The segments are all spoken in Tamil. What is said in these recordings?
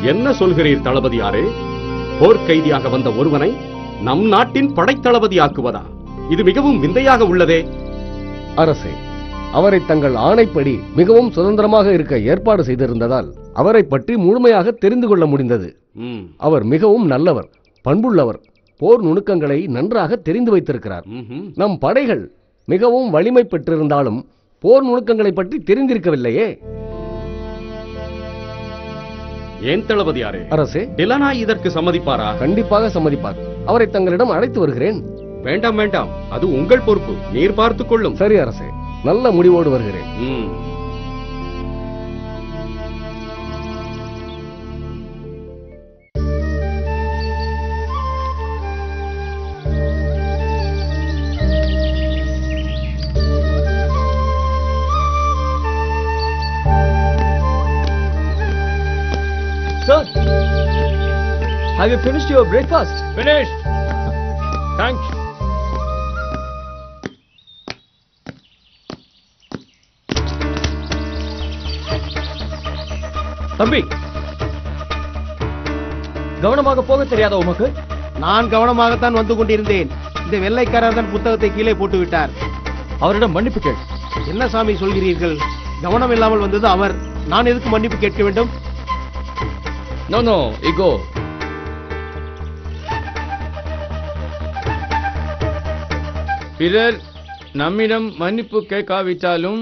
என்ன சொல்கிறீர் தளபதியாரே? போர்க்கைதியாக வந்த ஒருவனை நம் நாட்டின் படைத்தளபதி ஆக்குவதா? இது மிகவும் விந்தையாக உள்ளதே. அரசே, அவரை தங்கள் ஆணைப்படி மிகவும் சுதந்திரமாக இருக்க ஏற்பாடு செய்திருந்ததால் அவரை பற்றி முழுமையாக தெரிந்து கொள்ள முடிந்தது. அவர் மிகவும் நல்லவர், பண்புள்ளவர், போர் நுணுக்கங்களை நன்றாக தெரிந்து வைத்திருக்கிறார். நம் படைகள் மிகவும் வலிமை பெற்றிருந்தாலும் போர் நுணுக்கங்களை பற்றி தெரிந்திருக்கவில்லையே. ஏன் தளபதியாரே? அரசே, டிலனாய் இதற்கு சம்மதிப்பாரா? கண்டிப்பாக சம்மதிப்பார். அவரை தங்களிடம் அழைத்து வருகிறேன். வேண்டாம் வேண்டாம், அது உங்கள் பொறுப்பு. நீர் பார்த்துக் கொள்ளும். சரி அரசே, நல்ல முடிவோடு வருகிறேன். Sir, have you finished your breakfast? Finished. Thanks. தம்பி, கவனமாக போக தெரியாத உமக்கு? நான் கவனமாகத்தான் வந்து கொண்டிருந்தேன். இந்த வெள்ளைக்காரர் தான் புத்தகத்தை கீழே போட்டு விட்டார். அவரிடம் மன்னிப்பு கேள். என்ன சாமி சொல்கிறீர்கள்? கவனம் இல்லாமல் வந்தது அவர். நான் எதுக்கு மன்னிப்பு கேட்க வேண்டும்? No, you go. பிறர் நம்மிடம் மன்னிப்பு கேட்காவிட்டாலும்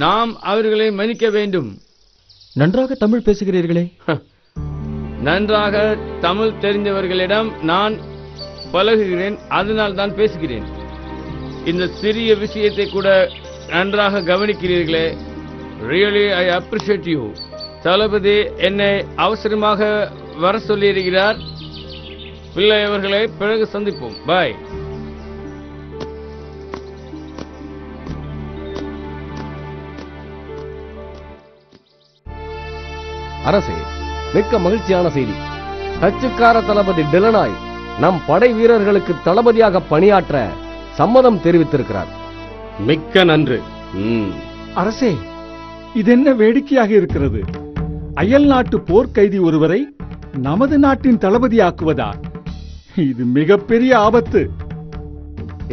நாம் அவர்களை மன்னிக்க வேண்டும். நன்றாக தமிழ் பேசுகிறீர்களே. நன்றாக தமிழ் தெரிந்தவர்களிடம் நான் பழகுகிறேன், அதனால் தான் பேசுகிறேன். இந்த சிறிய விஷயத்தை கூட நன்றாக கவனிக்கிறீர்களே. Really I appreciate you. தளபதி என்னை அவசரமாக வர சொல்லியிருக்கிறார். பிள்ளை அவர்களை பிறகு சந்திப்போம். பாய். அரசே, மிக்க மகிழ்ச்சியான செய்தி. டச்சுக்கார தளபதி டிலனாய் நம் படை வீரர்களுக்கு தளபதியாக பணியாற்ற சம்மதம் தெரிவித்திருக்கிறார். மிக்க நன்று. அரசே, இதென்ன வேடிக்கையாக இருக்கிறது? அயல் நாட்டு போர்க்கைதி ஒருவரை நமது நாட்டின் தளபதியாக்குவதா? இது மிகப்பெரிய ஆபத்து.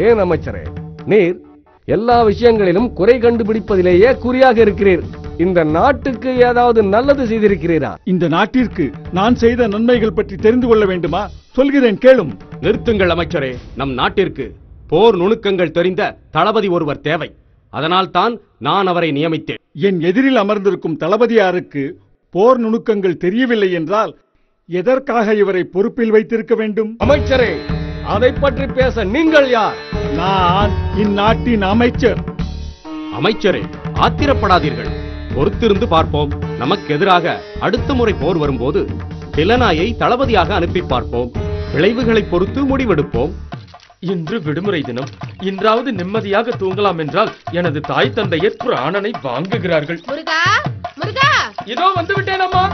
ஏன் அமைச்சரே, நீர் எல்லா விஷயங்களிலும் குறை கண்டுபிடிப்பதிலேயே குறியாக இருக்கிறீர். இந்த நாட்டுக்கு ஏதாவது நல்லது செய்திருக்கிறீரா? இந்த நாட்டிற்கு நான் செய்த நன்மைகள் பற்றி தெரிந்து கொள்ள வேண்டுமா? சொல்கிறேன், கேளும். நிறுத்துங்கள் அமைச்சரே. நம் நாட்டிற்கு போர் நுணுக்கங்கள் தெரிந்த தளபதி ஒருவர் தேவை. அதனால் தான் நான் அவரை நியமித்தேன். என் எதிரில் அமர்ந்திருக்கும் தளபதியாருக்கு போர் நுணுக்கங்கள் தெரியவில்லை என்றால் எதற்காக இவரை பொறுப்பில் வைத்திருக்க வேண்டும்? அமைச்சரே, அதை பற்றி பேச நீங்கள் யார்? நான் இந்நாட்டின் அமைச்சர். அமைச்சரே, ஆத்திரப்படாதீர்கள். பொறுத்திருந்து பார்ப்போம். நமக்கு எதிராக அடுத்த முறை போர் வரும்போது டிலனாயை தளபதியாக அனுப்பி பார்ப்போம். விளைவுகளை பொறுத்து முடிவெடுப்போம். இன்று விடுமுறை தினம். இன்றாவது நிம்மதியாக தூங்கலாம் என்றால் எனது தாய் தந்தையர் பிராணனை வாங்குகிறார்கள். முருகா, முருகா, இதோ வந்து விட்டேன் அம்மா.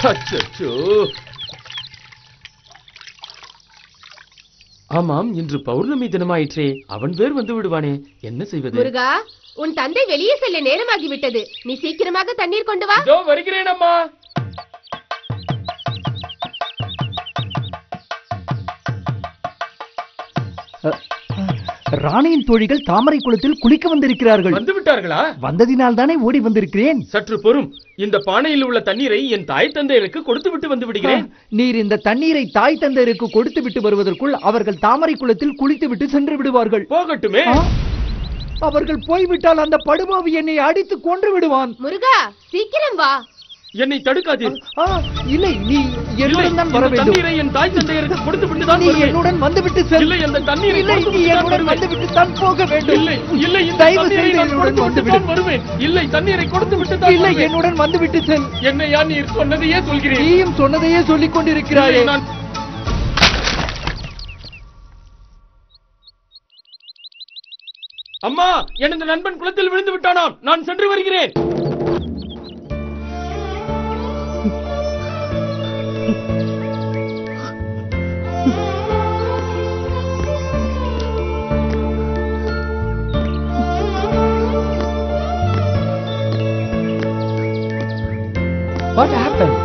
அச்சச்சோ. ஆமாம், இன்று பௌர்ணமி தினமாயிற்றே. அவன் வேறு வந்து விடுவானே, என்ன செய்வது? முருகா, உன் தந்தை வெளியே செல்ல நேரமாகிவிட்டது. நீ சீக்கிரமாக தண்ணீர் கொண்டு வா. இதோ வருகிறேன் அம்மா. ராணியின் தோழிகள் தாமரை குளத்தில் குளிக்க வந்திருக்கிறார்கள். வந்து விட்டார்களா? வந்ததினால் தானே ஓடி வந்திருக்கிறேன். சற்று பொறும். இந்த பானையில் உள்ள தண்ணீரை என் தாய் தந்தையருக்கு கொடுத்து விட்டு வந்து விடுகிறேன். நீர் இந்த தண்ணீரை தாய் தந்தையருக்கு கொடுத்து விட்டு வருவதற்குள் அவர்கள் தாமரை குளத்தில் குளித்து விட்டு சென்று விடுவார்கள். போகட்டுமே. அவர்கள் போய்விட்டால் அந்த படுபாவி என்னை அடித்து கொன்று விடுவான். முருகா, சீக்கிரம் வா. என்னை தடுக்காதீர். இல்லை, நீ என்னுடன் தான் வர வேண்டும். தண்ணீரை என் தாய் தந்தையருக்கு கொடுத்து விட்டு தான் நீ என்னுடன் வந்துவிட்டு செல். இல்லை, அந்த தண்ணீரை நீ என்னுடன் வந்துவிட்டு தான் போக வேண்டும். இல்லை, இல்லை, இந்த தயவு தண்ணீரை செய்து நான் என்னுடன் கொடுத்து விட்டு தான் வருவேன். இல்லை, தண்ணீரை கொடுத்து விட்டு தான் இல்லை, வருவேன். என்னுடன் வந்துவிட்டு செல். என்னையா நீர் சொன்னதையே சொல்கிறேன். நீயும் சொன்னதையே சொல்லிக் கொண்டிருக்கிறாயே. அம்மா, எனது நண்பன் குளத்தில் விழுந்து விட்டானாம். நான் சென்று வருகிறேன். What happened?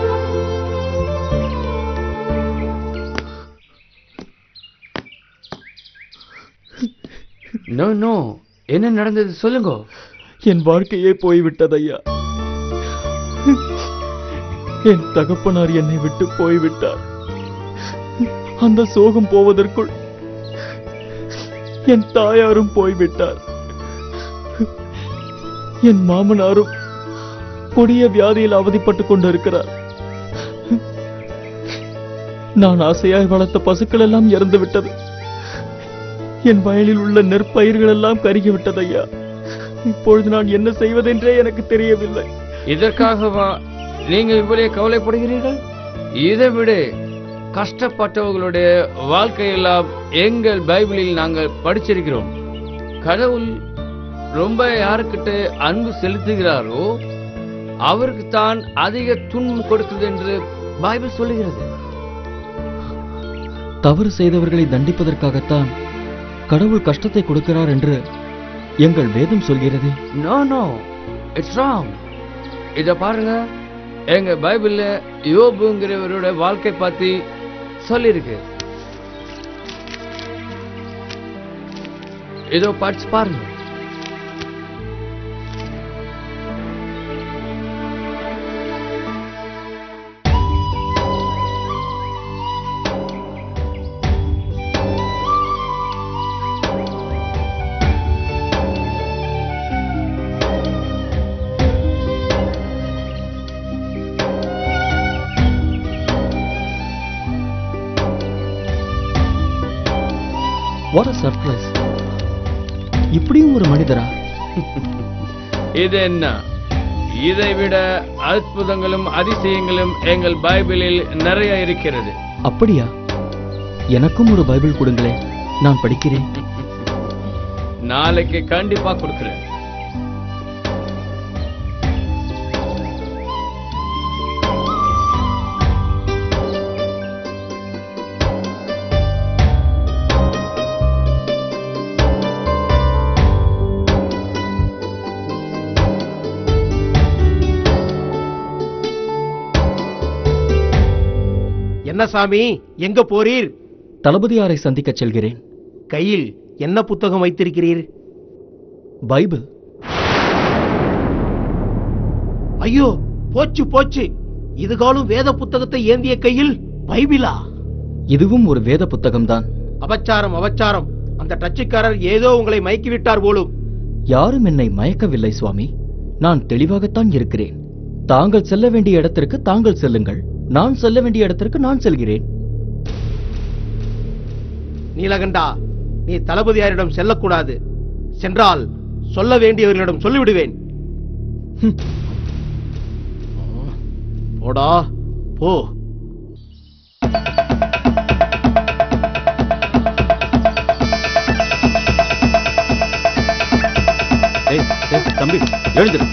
நோ நோ, என்ன நடந்தது சொல்லுங்க. என் வாழ்க்கையே போய்விட்டது ஐயா. என் தகப்பனார் என்னை விட்டு போய்விட்டார். அந்த சோகம் போவதற்குள் என் தாயாரும் போய்விட்டார். என் மாமனாரும் கொடிய வியாதியில் அவதிப்பட்டுக் கொண்டிருக்கிறார். நான் ஆசையாய் வளர்த்த பசுக்கள் எல்லாம் இறந்து விட்டது. என் வயலில் உள்ள நெற்பயிர்கள் எல்லாம் கருகிவிட்டது ஐயா. இப்பொழுது நான் என்ன செய்வதென்றே எனக்கு தெரியவில்லை. இதற்காகவா நீங்கள் இவ்வளவு கவலைப்படுகிறீர்கள்? இதை விட கஷ்டப்பட்டவர்களுடைய வாழ்க்கையெல்லாம் எங்கள் பைபிளில் நாங்கள் படிச்சிருக்கிறோம். கடவுள் ரொம்ப யாருக்கிட்ட அன்பு செலுத்துகிறாரோ அவருக்கு தான் அதிக துன்பம் கொடுத்தது என்று பைபிள் சொல்லுகிறது. தவறு செய்தவர்களை தண்டிப்பதற்காகத்தான் கடவுள் கஷ்டத்தை கொடுக்கிறார் என்று எங்கள் வேதம் சொல்கிறது. No no, it's wrong. இத பாருங்க, எங்க பைபிள்ல யோபுங்கிறவரோட வாழ்க்கை பத்தி சொல்லிருக்கு. இதோ படிச்சு பாருங்க. What a surprise! இப்படியும் ஒரு மனிதரா? இது என்ன? இதை விட அற்புதங்களும் அதிசயங்களும் எங்கள் பைபிளில் நிறைய இருக்கிறது. அப்படியா? எனக்கும் ஒரு பைபிள் கொடுங்களேன், நான் படிக்கிறேன். நாளைக்கு கண்டிப்பா கொடுக்கிறேன். என்ன சாமி, எங்க போறீர்? தளபதியாரை சந்திக்கச் செல்கிறேன். கையில் என்ன புத்தகம் வைத்திருக்கிறீர்? பைபிள். ஐயோ, போச்சு போச்சு. இதுகாலும் வேத புத்தகத்தை ஏந்திய கையில் பைபிளா? இதுவும் ஒரு வேத புத்தகம்தான். அபச்சாரம் அபச்சாரம். அந்த டச்சுக்காரர் ஏதோ உங்களை மயக்கிவிட்டார் போலும். யாரும் என்னை மயக்கவில்லை சுவாமி. நான் தெளிவாகத்தான் இருக்கிறேன். தாங்கள் செல்ல வேண்டிய இடத்திற்கு தாங்கள் செல்லுங்கள், நான் செல்ல வேண்டிய இடத்திற்கு நான் செல்கிறேன். நீலகண்டா, நீ தளபதியாரிடம் செல்லக்கூடாது. சென்றால் சொல்ல வேண்டியவர்களிடம் சொல்லிவிடுவேன். போடா போ. தம்பி எழுந்திரு.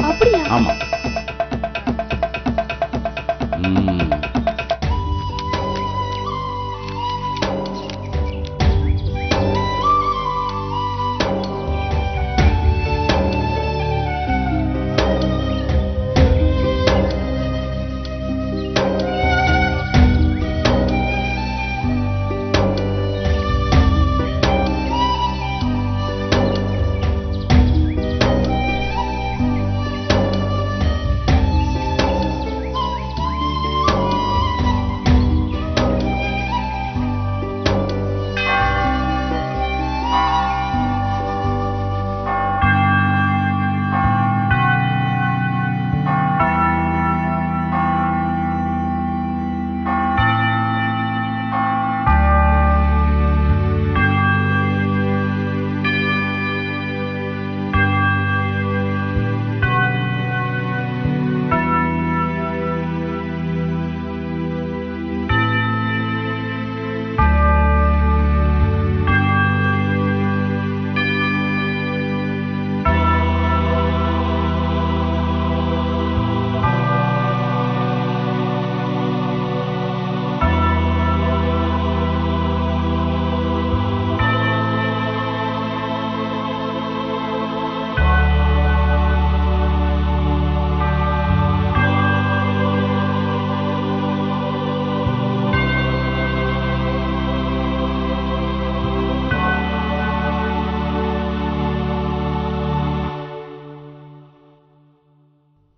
அப்படியா? ஆமா.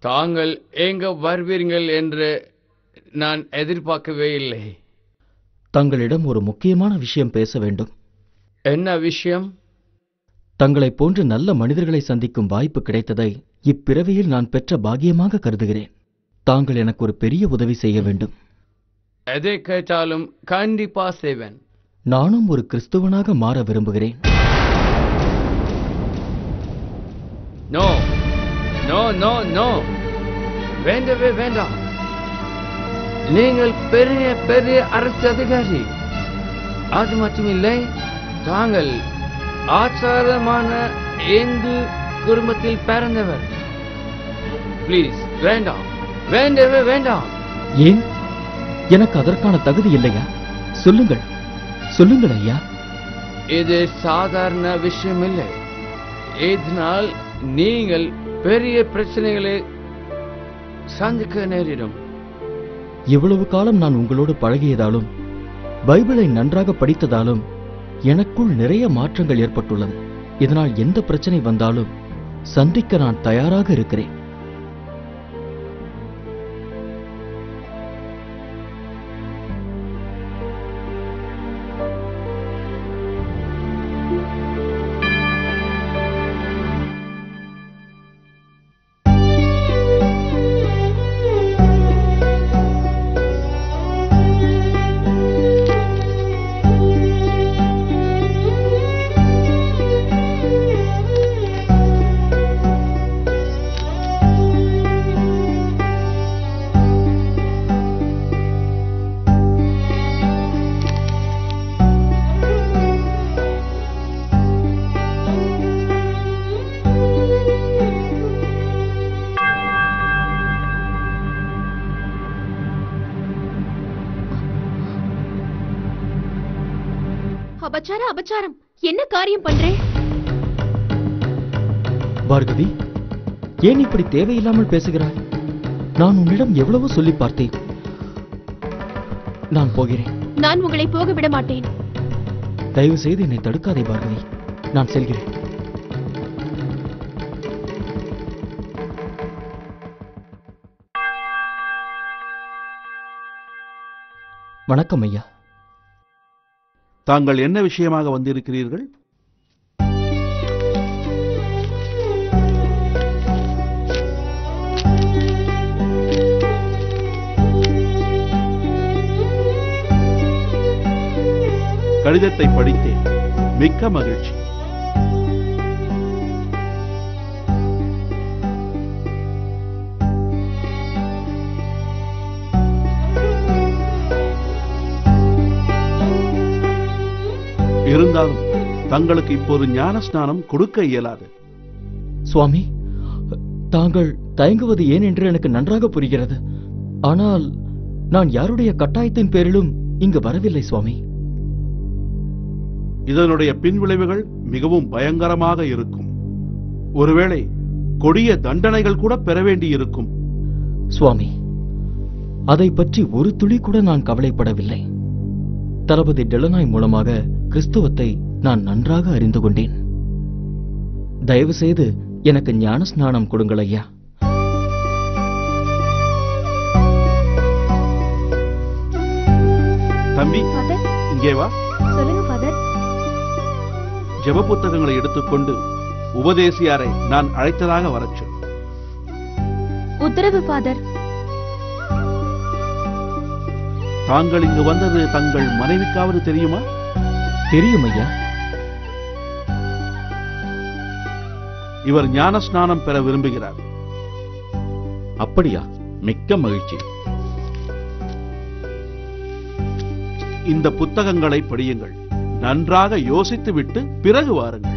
தாங்கள் எங்க வருவீர்கள் என்று நான் எதிர்பார்க்கவே இல்லை. தங்களிடம் ஒரு முக்கியமான விஷயம் பேச வேண்டும். என்ன விஷயம்? தங்களைப் போன்று நல்ல மனிதர்களை சந்திக்கும் வாய்ப்பு கிடைத்ததை இப்பிறவியில் நான் பெற்ற பாக்கியமாக கருதுகிறேன். தாங்கள் எனக்கு ஒரு பெரிய உதவி செய்ய வேண்டும். எதை கேட்டாலும் கண்டிப்பா செய்வேன். நானும் ஒரு கிறிஸ்துவனாக மாற விரும்புகிறேன். நோ நோ நோ நோ, வேண்டவே வேண்டாம். நீங்கள் பெரிய பெரிய அரசு அதிகாரி. அது மட்டுமில்லை, தாங்கள் ஆச்சாரமான இந்து குடும்பத்தில் பிறந்தவர். ப்ளீஸ் வேண்டாம், வேண்டவே வேண்டாம். ஏன்? எனக்கு அதற்கான தகுதி இல்லையா? சொல்லுங்கள், சொல்லுங்கள் ஐயா. இது சாதாரண விஷயம் இல்லை. இதனால் நீங்கள் பெரிய பிரச்சனைகளை சந்திக்க நேரிடும். இவ்வளவு காலம் நான் உங்களோடு பழகியதாலும் பைபிளை நன்றாக படித்ததாலும் எனக்குள் நிறைய மாற்றங்கள் ஏற்பட்டுள்ளது. இதனால் எந்த பிரச்சனை வந்தாலும் சந்திக்க நான் தயாராக இருக்கிறேன். அபச்சாரம் அபச்சாரம், என்ன காரியம் பண்றேன்? பார்கவி, ஏன் இப்படி தேவையில்லாமல் பேசுகிறாய்? நான் உன்னிடம் எவ்வளவோ சொல்லி பார்த்தேன். நான் போகிறேன். நான் உங்களை போக விட மாட்டேன். தயவு செய்து என்னை தடுக்காதே பார்கவி, நான் செல்கிறேன். வணக்கம் ஐயா. தாங்கள் என்ன விஷயமாக வந்திருக்கிறீர்கள்? கடிதத்தை படித்தேன். மிக்க மகிழ்ச்சி. இருந்தாலும் தங்களுக்கு இப்போது ஞான ஸ்நானம் கொடுக்க இயலாது. சுவாமி, தாங்கள் தயங்குவது ஏன் என்று எனக்கு நன்றாக புரிகிறது. ஆனால் நான் யாருடைய கட்டாயத்தின் பேரிலும் இங்கு வரவில்லை சுவாமி. இதனுடைய பின்விளைவுகள் மிகவும் பயங்கரமாக இருக்கும். ஒருவேளை கொடிய தண்டனைகள் கூட பெற வேண்டியிருக்கும். சுவாமி, அதை பற்றி ஒரு துளி கூட நான் கவலைப்படவில்லை. தளபதி டெலனாய் மூலமாக கிறிஸ்துவத்தை நான் நன்றாக அறிந்து கொண்டேன். தயவு செய்து எனக்கு ஞான ஸ்நானம் கொடுங்கள் ஐயா. தம்பி, இங்கே வா. சொல்லுங்க ஃபாதர். ஜெப புத்தகங்களை எடுத்துக்கொண்டு உபதேசியாரை நான் அழைத்ததாக வரச் சொல். உத்தரவு ஃபாதர். தாங்கள் இங்கு வந்தது தங்கள் மனைவிக்காவது தெரியுமா? தெரியும் ஐயா. இவர் ஞான ஸ்நானம் பெற விரும்புகிறார். அப்படியா? மிக்க மகிழ்ச்சி. இந்த புத்தகங்களை படியுங்கள். நன்றாக யோசித்துவிட்டு பிறகு வாருங்கள்.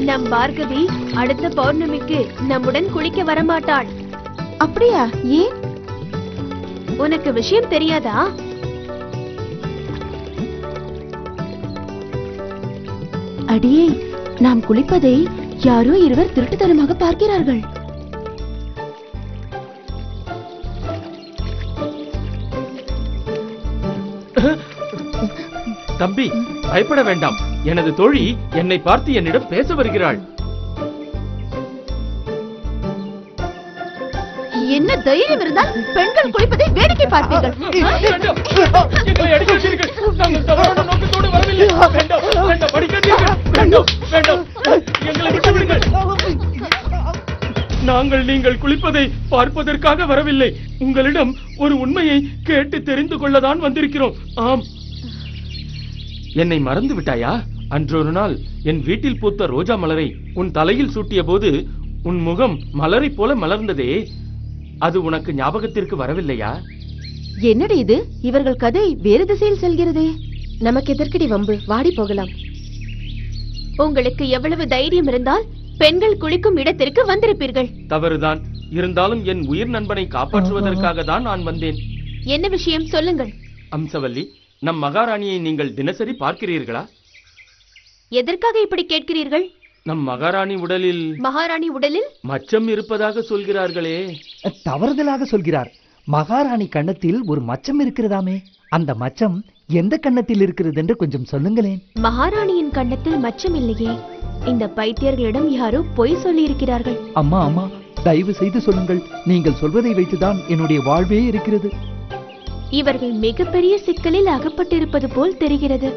நம் பார்கவி அடுத்த பௌர்ணமிக்கு நம்முடன் குளிக்க வரமாட்டாள். அப்படியா? ஏன்? உனக்கு விஷயம் தெரியாதா? அடியே, நாம் குளிப்பதை யாரோ இருவர் திருட்டுத்தனமாக பார்க்கிறார்கள். தம்பி, பயப்பட வேண்டாம். எனது தோழி என்னை பார்த்து என்னிடம் பேச வருகிறாள். என்ன தைரியம் இருந்தால் பெண்கள் குளிப்பதை வேடிக்கை பார்ப்பீர்கள். எங்களை அடிக்காதீர்கள். நாங்கள் தவறான நோக்கத்தோடு வரவில்லை. வேண்டாம், வேண்டாம், அடிக்காதீர்கள். வேண்டாம், வேண்டாம், எங்களை விட்டு விடுங்கள். நாங்கள் நீங்கள் குளிப்பதை பார்ப்பதற்காக வரவில்லை. உங்களிடம் ஒரு உண்மையை கேட்டு தெரிந்து கொள்ளதான் வந்திருக்கிறோம். ஆம். என்னை மறந்து விட்டாயா? அன்றொரு நாள் என் வீட்டில் பூத்த ரோஜா மலரை உன் தலையில் சூட்டிய போது உன் முகம் மலரை போல மலர்ந்ததே, அது உனக்கு ஞாபகத்திற்கு வரவில்லையா? என்னடி இது? இவர்கள் கதை வேறு திசையில் செல்கிறதே. நமக்கு எதற்கடி வம்பு? வாடி போகலாம். உங்களுக்கு எவ்வளவு தைரியம் இருந்தால் பெண்கள் குளிக்கும் இடத்திற்கு வந்திருப்பீர்கள். தவறுதான். இருந்தாலும் என் உயிர் நண்பனை காப்பாற்றுவதற்காக தான் நான் வந்தேன். என்ன விஷயம் சொல்லுங்கள். அம்சவல்லி, நம் மகாராணியை நீங்கள் தினசரி பார்க்கிறீர்களா? எதற்காக இப்படி கேட்கிறீர்கள்? நம் மகாராணி உடலில் மச்சம் இருப்பதாக சொல்கிறார்களே. தவறுதலாக சொல்கிறார். மகாராணி கன்னத்தில் ஒரு மச்சம் இருக்கிறதாமே. அந்த மச்சம் எந்த கன்னத்தில் இருக்கிறது என்று கொஞ்சம் சொல்லுங்களேன். மகாராணியின் கன்னத்தில் மச்சம் இல்லையே. இந்த பைத்தியர்களிடம் யாரோ பொய் சொல்லி இருக்கிறார்கள். அம்மா அம்மா, தயவு செய்து சொல்லுங்கள். நீங்கள் சொல்வதை வைத்துதான் என்னுடைய வாழ்வே இருக்கிறது. இவர்கள் மிகப்பெரிய சிக்கலில் அகப்பட்டிருப்பது போல் தெரிகிறது.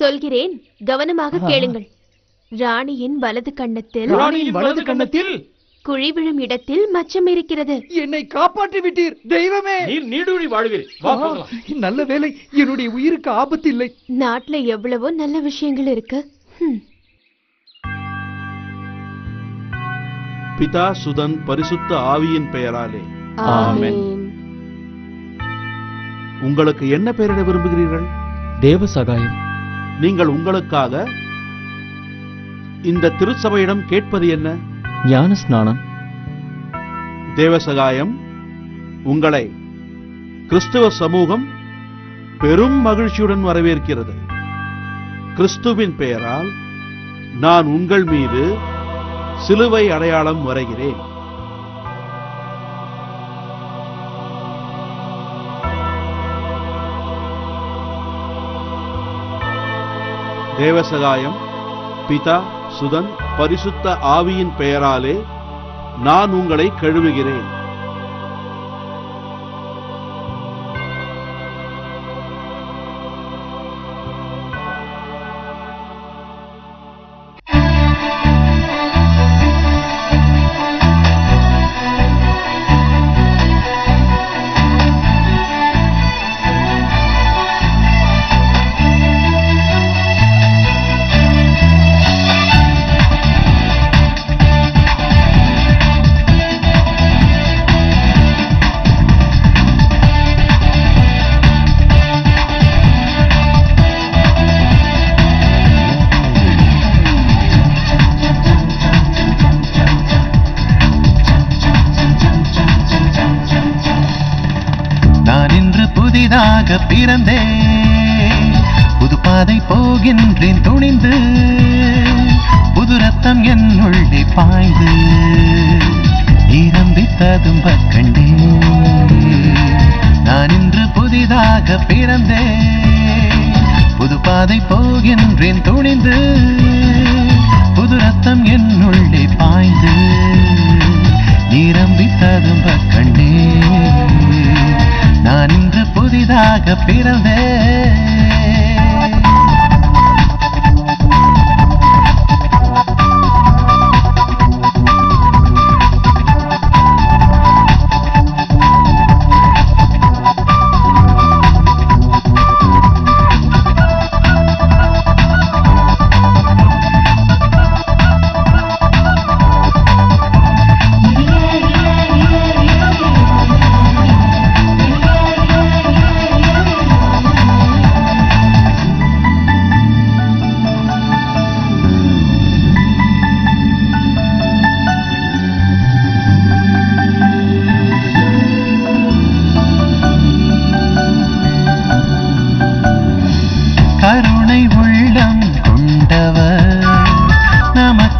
சொல்கிறேன், கவனமாக கேளுங்கள். ராணியின் வலது கன்னத்தில் குழி விழும் இடத்தில் மச்சம் இருக்கிறது. என்னை காப்பாற்றி விட்டீர் தெய்வமே. நீர் நீடூழி வாழ்வீர். நல்ல வேளை, என்னுடைய உயிருக்கு ஆபத்து இல்லை. நாட்டுல எவ்வளவோ நல்ல விஷயங்கள் இருக்கு. பிதா சுதன் பரிசுத்த ஆவியின் பெயராலே ஆமென். உங்களுக்கு என்ன பெயரிட விரும்புகிறீர்கள்? தேவசகாயம். நீங்கள் உங்களுக்காக இந்த திருச்சபையிடம் கேட்பது என்ன? ஞான ஸ்நானம். தேவசகாயம், உங்களை கிறிஸ்துவ சமூகம் பெரும் மகிழ்ச்சியுடன் வரவேற்கிறது. கிறிஸ்துவின் பெயரால் நான் உங்கள் மீது சிலுவை அடையாளம் வரைகிறேன். தேவசகாயம், பிதா சுதன் பரிசுத்த ஆவியின் பெயராலே நான் உங்களை கழுவுகிறேன். பிறந்தேன், புது பாதை போகின்றேன் துணிந்து, புது ரத்தம் என்னுள்ளே பாய்ந்து நிரம்பித்ததும் கண்டேன். நான் இன்று புதிதாக பிறந்தேன், புது பாதை போகின்றேன் துணிந்து, புது ரத்தம் என்னுள்ளே பாய்ந்து நிரம்பித்ததும் கண்டேன். நான் இன்று புதிதாக பிறந்தேன்.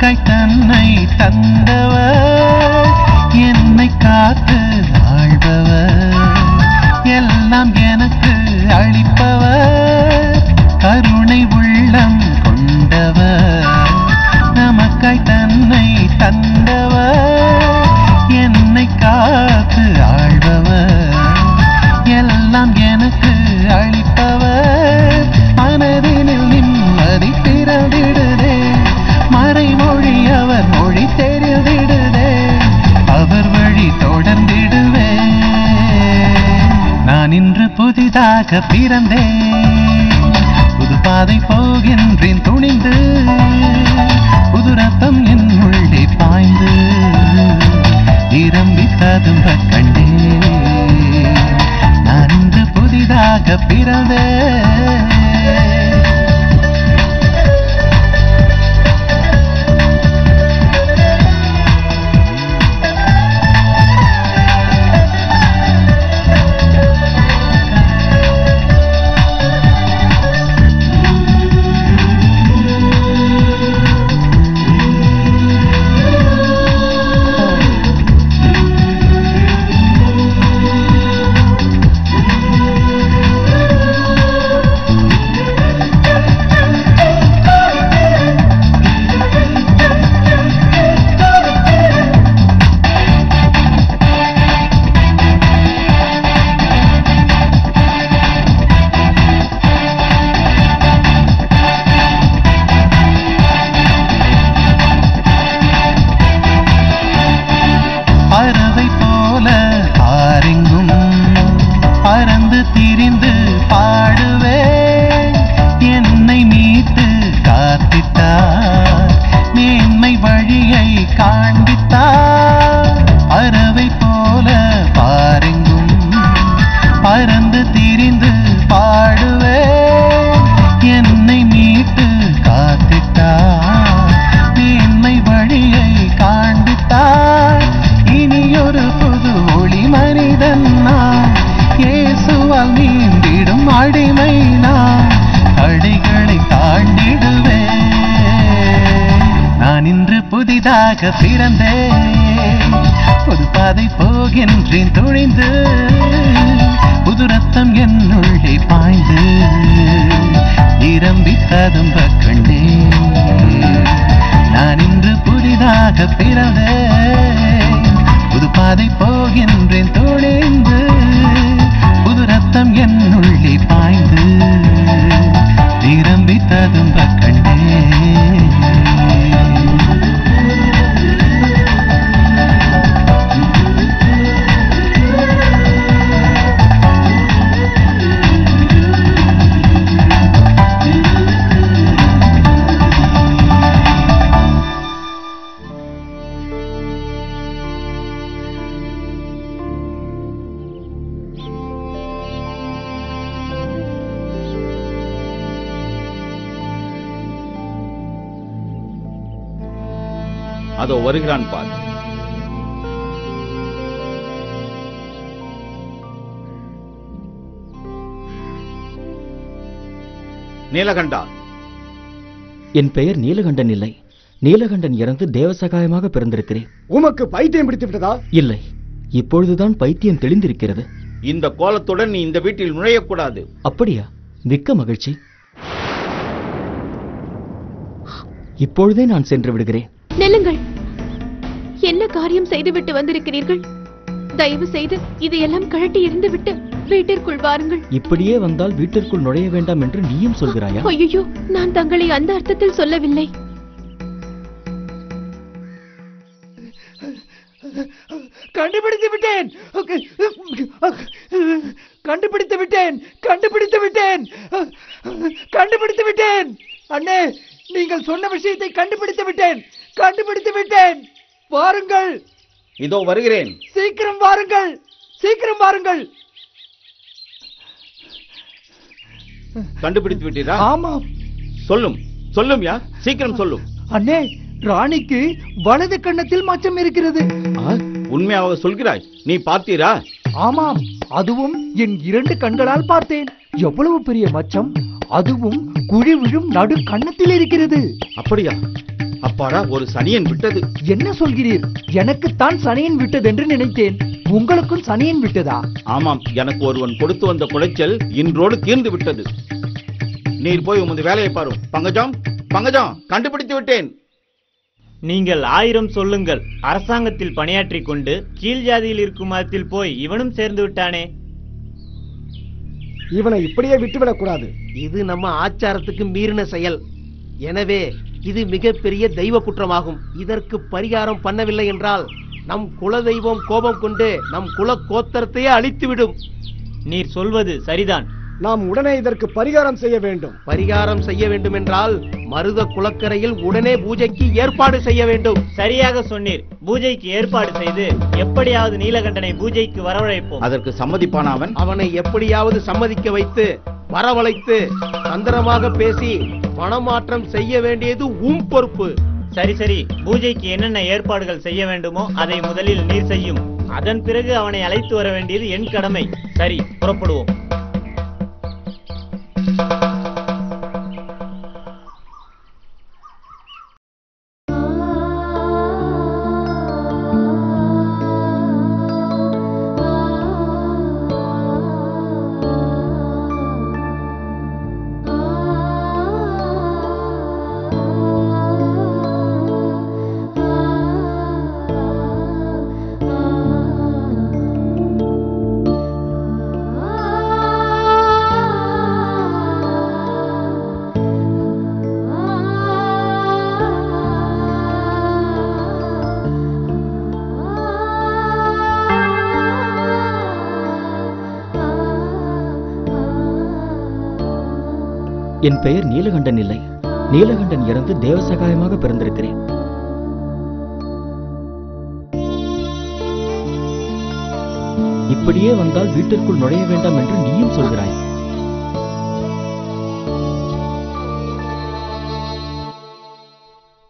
நமக்காய் தன்னை தந்தவர், என்னை காத்து ஆள்பவர், எல்லாம் எனக்கு அளிப்பவர், கருணை உள்ளம் கொண்டவர், நமக்காய் தன்னை தந்தவர், என்னை காத்து ஆள்பவர், எல்லாம் எனக்கு அளிப்பவர், மனதினில் நிம்மதி பிறந்திடுதே, மறைமொழி அவர் மொழி தெரிந்திடுதே, அவர் வழி தொடர்ந்திடுவே. நான் இன்று புதிதாக பிறந்தேன், புது பாதை போகின்றேன் துணிந்து, புது ரத்தம் என் உள்ளே பாய்ந்து, நிரம்பி ததும்ப கண்டேன். நான் இன்று புதிதாக பிறந்தேன். பிறந்தேன், புது பாதை போகின்றேன் துணிந்து, புது ரத்தம் என்னுள்ளே பாய்ந்து, நிரம்பி ததும்ப கண்டேன். நான் இன்று புதிதாக பிறந்தேன், புது பாதை போகின்றேன் துணிந்து, புது ரத்தம் என்னுள்ளே பாய்ந்து, நிரம்பி ததும்ப கண்டேன். அதோ வருகிறான் பார். நீலகண்டா. என் பெயர் நீலகண்டன் இல்லை. நீலகண்டன் இறந்து தேவசகாயமாக பிறந்திருக்கிறேன். உமக்கு பைத்தியம் பிடித்து விட்டதா? இல்லை, இப்பொழுதுதான் பைத்தியம் தெளிந்திருக்கிறது. இந்த கோலத்துடன் நீ இந்த வீட்டில் நுழையக்கூடாது. அப்படியா? மிக்க மகிழ்ச்சி. இப்பொழுதே நான் சென்று விடுகிறேன். நெல்லுங்கள். என்ன காரியம் செய்துவிட்டு வந்திருக்கிறீர்கள்? தயவு செய்து இதையெல்லாம் கழட்டி எறிந்துவிட்டு வீட்டிற்குள் வாருங்கள். இப்படியே வந்தால் வீட்டிற்குள் நுழைய வேண்டாம் என்று நீயும் சொல்கிறாயா? ஐயோ, நான் தங்களை அந்த அர்த்தத்தில் சொல்லவில்லை. கண்டுபிடித்து விட்டேன், கண்டுபிடித்து விட்டேன், கண்டுபிடித்து விட்டேன், கண்டுபிடித்து விட்டேன். அண்ணே, நீங்கள் சொன்ன விஷயத்தை கண்டுபிடித்து விட்டேன், கண்டுபிடித்து விட்டேன். வாருங்கள். இதோ வருகிறேன். சீக்கிரம் வாருங்கள், சீக்கிரம் வாருங்கள். கண்டுபிடித்து விட்டீரா? ஆமாம். சொல்லும் சொல்லும் யா, சீக்கிரம் சொல்லும். அண்ணே, ராணிக்கு வலது கன்னத்தில் மச்சம் இருக்கிறது. உண்மையாக சொல்கிறாய்? நீ பார்த்தீரா? ஆமாம், அதுவும் என் 2 கண்களால் பார்த்தேன். எவ்வளவு பெரிய மச்சம், அதுவும் குழி விழும் நடு கன்னத்தில் இருக்கிறது. அப்படியா? அப்பாடா, ஒரு சனியன் விட்டது. என்ன சொல்கிறீர்? எனக்குத்தான் சனியன் விட்டது என்று நினைத்தேன். உங்களுக்கும் சனியன் விட்டதா? ஆமாம், எனக்கு ஒருவன் கொடுத்து வந்த குடைச்சல் இன்றோடு தீர்ந்து விட்டது. நீர் போய் உமது வேலையை பாரும். பங்கஜம், பங்கஜம், கண்டுபிடித்து விட்டேன். நீங்கள் 1000 சொல்லுங்கள். அரசாங்கத்தில் பணியாற்றிக் கொண்டு கீழ் ஜாதியில் இருக்கும் மதத்தில் போய் இவனும் சேர்ந்து விட்டானே. இவனை இப்படியே விட்டுவிடக் கூடாது. இது நம்ம ஆச்சாரத்துக்கு மீறின செயல். எனவே இது மிகப்பெரிய தெய்வ குற்றமாகும். இதற்கு பரிகாரம் பண்ணவில்லை என்றால் நம் குல தெய்வம் கோபம் கொண்டு நம் குல கோத்திரத்தையே அழித்துவிடும். நீர் சொல்வது சரிதான். நாம் உடனே இதற்கு பரிகாரம் செய்ய வேண்டும். பரிகாரம் செய்ய வேண்டும் என்றால் மருத குளக்கரையில் உடனே பூஜைக்கு ஏற்பாடு செய்ய வேண்டும். சரியாக சொன்னீர். பூஜைக்கு ஏற்பாடு செய்து எப்படியாவது நீலகண்டனை பூஜைக்கு வரவழைப்போம். அதற்கு சம்மதிப்பான அவன்? அவனை எப்படியாவது சம்மதிக்க வைத்து வரவழைத்து தந்திரமாக பேசி மனமாற்றம் செய்ய வேண்டியது பொறுப்பு. சரி சரி, பூஜைக்கு என்னென்ன ஏற்பாடுகள் செய்ய வேண்டுமோ அதை முதலில் நீர் செய்யும். அதன் பிறகு அவனை அழைத்து வர வேண்டியது என் கடமை. சரி, புறப்படுவோம். என் பெயர் நீலகண்டன் இல்லை. நீலகண்டன் இறந்து தேவசகாயமாக பிறந்திருக்கிறேன். இப்படியே வந்தால் வீட்டிற்குள் நுழைய வேண்டாம் என்று நீயும் சொல்கிறாய்.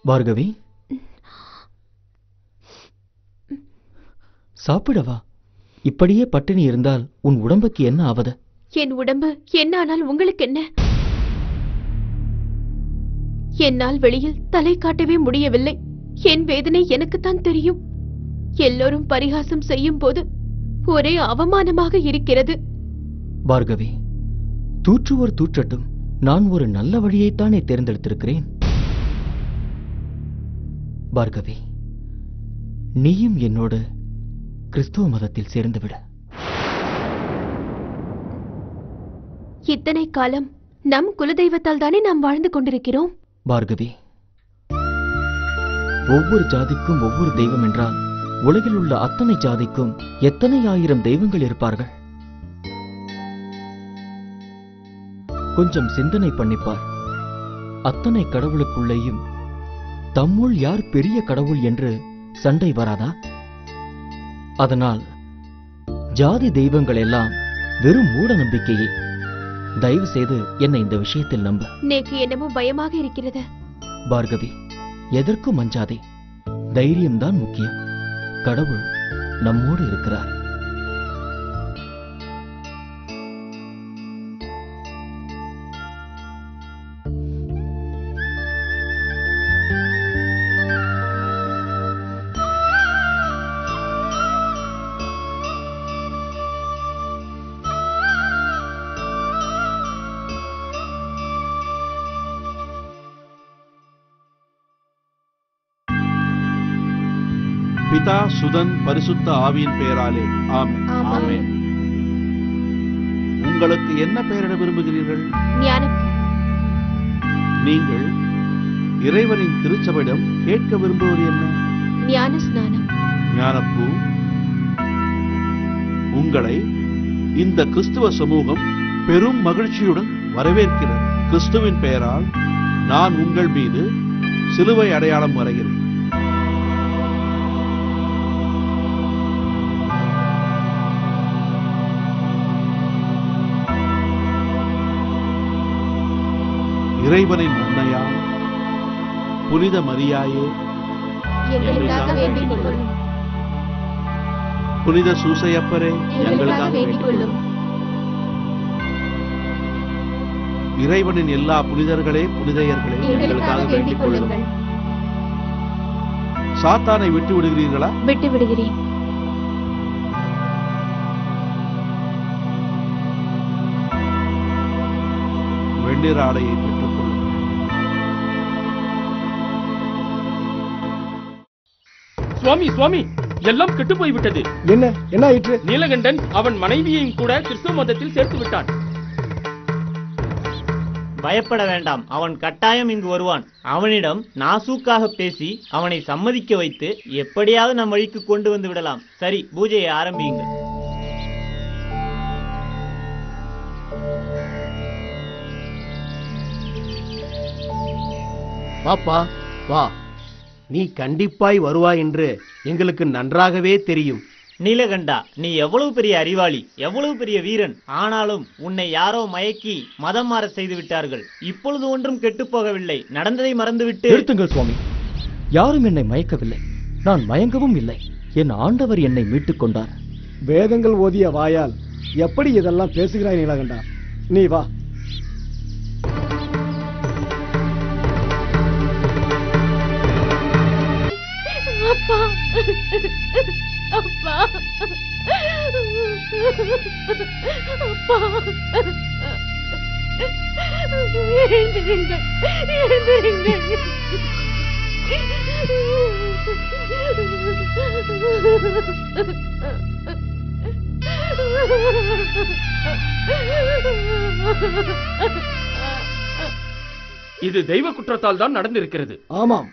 பார்கவி, சாப்பிடவா? இப்படியே பட்டினி இருந்தால் உன் உடம்புக்கு என்ன ஆவது? என் உடம்பு என்ன ஆனால் உங்களுக்கு என்ன? என்னால் வெளியில் தலை காட்டவே முடியவில்லை. என் வேதனை எனக்குத்தான் தெரியும். எல்லோரும் பரிகாசம் செய்யும் போது ஒரே அவமானமாக இருக்கிறது. பார்கவி, தூற்றுவோர் தூற்றட்டும். நான் ஒரு நல்ல வழியைத்தானே தேர்ந்தெடுத்திருக்கிறேன். பார்கவி, நீயும் என்னோடு கிறிஸ்துவ மதத்தில் சேர்ந்துவிட. இத்தனை காலம் நம் குலதெய்வத்தால் தானே நாம் வாழ்ந்து கொண்டிருக்கிறோம். பார்கவி, ஒவ்வொரு ஜாதிக்கும் ஒவ்வொரு தெய்வம் என்றால் உலகில் உள்ள அத்தனை ஜாதிக்கும் எத்தனை ஆயிரம் தெய்வங்கள் இருப்பார்கள்? கொஞ்சம் சிந்தனை பண்ணிப்பார். அத்தனை கடவுளுக்குள்ளேயும் தம்முள் யார் பெரிய கடவுள் என்று சண்டை வராதா? அதனால் ஜாதி தெய்வங்கள் எல்லாம் வெறும் மூட நம்பிக்கையே. தயவு செய்து என்னை இந்த விஷயத்தில் நம்ப. நேக்கு என்னமோ பயமாக இருக்கிறது. பார்கவி, எதற்கும் அஞ்சாதே. தைரியம்தான் முக்கியம். கடவுள் நம்மோடு இருக்கிறார். பிதா, சுதன், பரிசுத்த ஆவியின் பெயராலே ஆமென். ஆமென். உங்களுக்கு என்ன பெயரிட விரும்புகிறீர்கள்? ஞானம். நீங்கள் இறைவனின் திருச்சபையிடம் கேட்க விரும்புவது என்ன? ஞான ஸ்நானம். ஞானப்பூ, உங்களை இந்த கிறிஸ்துவ சமூகம் பெரும் மகிழ்ச்சியுடன் வரவேற்கிறது. கிறிஸ்துவின் பெயரால் நான் உங்கள் மீது சிலுவை அடையாளம் வரைகிறேன். இறைவனின் அன்னையா, புனித மரியாயே, எங்களுக்காக வேண்டிக் கொள்ளும். புனித சூசையப்பரே, எங்களுக்காக வேண்டிக் கொள்ளும். இறைவனின் எல்லா புனிதர்களே, புனிதையர்களே, எங்களுக்காக வேண்டிக் கொள்ளுங்கள். சாத்தானை விட்டு விடுகிறீர்களா? விட்டு விடுகிறேன். வெண்ணிற ஆடையை பெற்றுக் கொள்ளுங்கள். சுவாமி சுவாமி, எல்லாம் கெட்டு போய்விட்டது. என்ன ஆயிற்று? நீலகண்டன் அவன் மனைவியையும் கூட கிறிஸ்துவ மதத்தில் சேர்த்து விட்டான். பயப்பட வேண்டாம், அவன் கட்டாயம் இங்கு வருவான். அவனிடம் நாசூக்காக பேசி அவனை சம்மதிக்க வைத்து எப்படியாவது நம் வழிக்கு கொண்டு வந்து விடலாம். சரி, பூஜையை ஆரம்பியுங்கள். பாப்பா வா, நீ கண்டிப்பாய் வருவாய் என்று எங்களுக்கு நன்றாகவே தெரியும். நீலகண்டா, நீ எவ்வளவு பெரிய அறிவாளி, எவ்வளவு பெரிய வீரன். ஆனாலும் உன்னை யாரோ மயக்கி மதம் மாற செய்து விட்டார்கள். இப்பொழுது ஒன்றும் கெட்டுப் போகவில்லை. நடந்ததை மறந்துவிட்டு நிறுத்துங்கள் சுவாமி. யாரும் என்னை மயக்கவில்லை, நான் மயங்கவும் இல்லை. என் ஆண்டவர் என்னை மீட்டுக் கொண்டார். வேதங்கள் ஓதிய வாயால் எப்படி இதெல்லாம் பேசுகிறாய் நீலகண்டா? நீ வா. அப்பா, அப்பா, அப்பா, எழுந்திருங்கள், எழுந்திருங்கள். இது தெய்வ குற்றத்தால் தான் நடந்திருக்கிறது. ஆமாம்,